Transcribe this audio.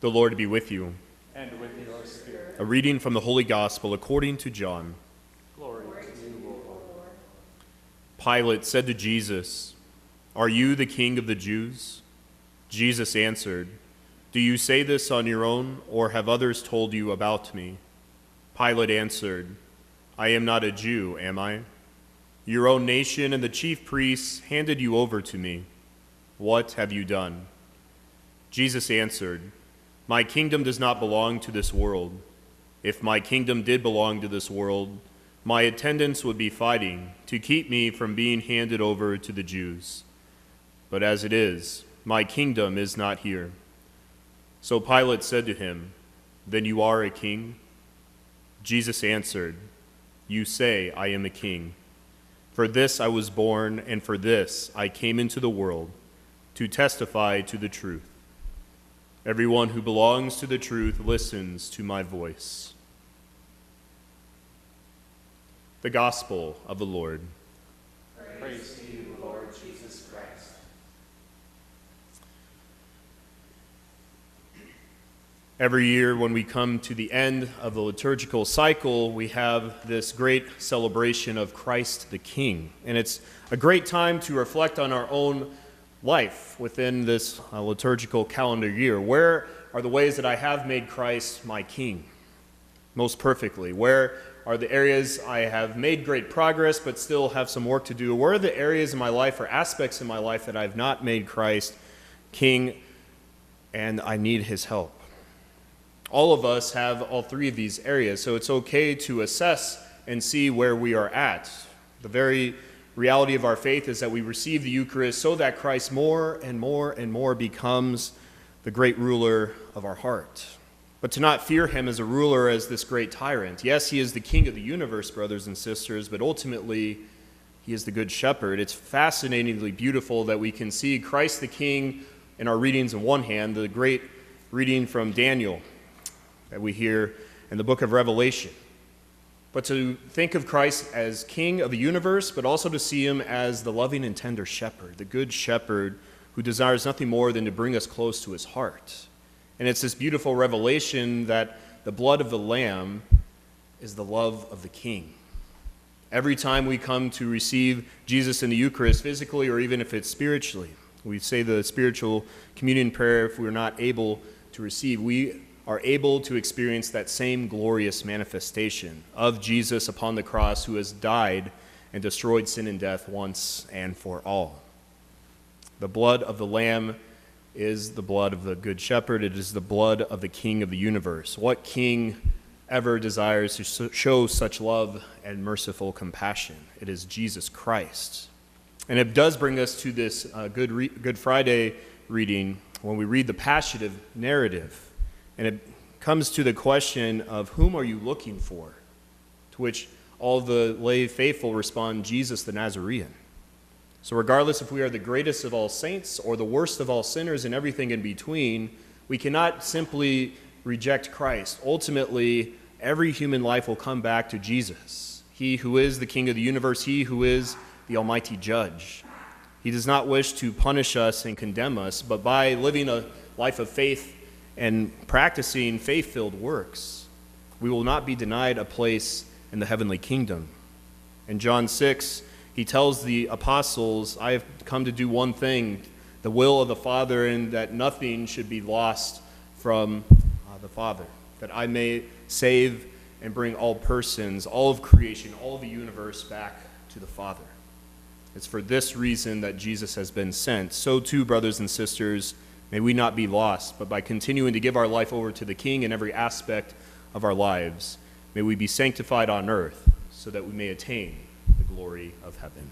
The Lord be with you. And with your spirit. A reading from the Holy Gospel according to John. Glory to you, O Lord. Pilate said to Jesus, "Are you the king of the Jews?" Jesus answered, "Do you say this on your own, or have others told you about me?" Pilate answered, "I am not a Jew, am I? Your own nation and the chief priests handed you over to me. What have you done?" Jesus answered, "My kingdom does not belong to this world. If my kingdom did belong to this world, my attendants would be fighting to keep me from being handed over to the Jews. But as it is, my kingdom is not here." So Pilate said to him, "Then you are a king?" Jesus answered, "You say I am a king. For this I was born, and for this I came into the world, to testify to the truth. Everyone who belongs to the truth listens to my voice." The Gospel of the Lord. Praise to you, Lord Jesus Christ. Every year when we come to the end of the liturgical cycle, we have this great celebration of Christ the King. And it's a great time to reflect on our own life within this liturgical calendar year. Where are the ways that I have made Christ my King most perfectly? Where are the areas I have made great progress but still have some work to do? Where are the areas in my life or aspects in my life that I've not made Christ King and I need his help? All of us have all three of these areas, so it's okay to assess and see where we are at. The very reality of our faith is that we receive the Eucharist so that Christ more and more and more becomes the great ruler of our heart. But to not fear him as a ruler, as this great tyrant. Yes, he is the king of the universe, brothers and sisters, but ultimately he is the good shepherd. It's fascinatingly beautiful that we can see Christ the King in our readings on one hand, the great reading from Daniel that we hear in the book of Revelation. But to think of Christ as King of the universe, but also to see him as the loving and tender shepherd, the good shepherd who desires nothing more than to bring us close to his heart. And it's this beautiful revelation that the blood of the Lamb is the love of the King. Every time we come to receive Jesus in the Eucharist, physically or even if it's spiritually, we say the spiritual communion prayer if we're not able to receive, we are able to experience that same glorious manifestation of Jesus upon the cross, who has died and destroyed sin and death once and for all. The blood of the Lamb is the blood of the Good Shepherd. It is the blood of the King of the universe. What king ever desires to show such love and merciful compassion? It is Jesus Christ. And it does bring us to this Good Friday reading when we read the Passion narrative. And it comes to the question of whom are you looking for? To which all the lay faithful respond, Jesus the Nazarene. So regardless if we are the greatest of all saints or the worst of all sinners and everything in between, we cannot simply reject Christ. Ultimately, every human life will come back to Jesus, he who is the King of the universe, he who is the Almighty Judge. He does not wish to punish us and condemn us, but by living a life of faith and practicing faith-filled works, we will not be denied a place in the heavenly kingdom. In John 6, he tells the apostles, "I have come to do one thing, the will of the Father, and that nothing should be lost from the Father, that I may save and bring all persons, all of creation, all of the universe back to the Father." It's for this reason that Jesus has been sent. So too, brothers and sisters, may we not be lost, but by continuing to give our life over to the King in every aspect of our lives, may we be sanctified on earth so that we may attain the glory of heaven.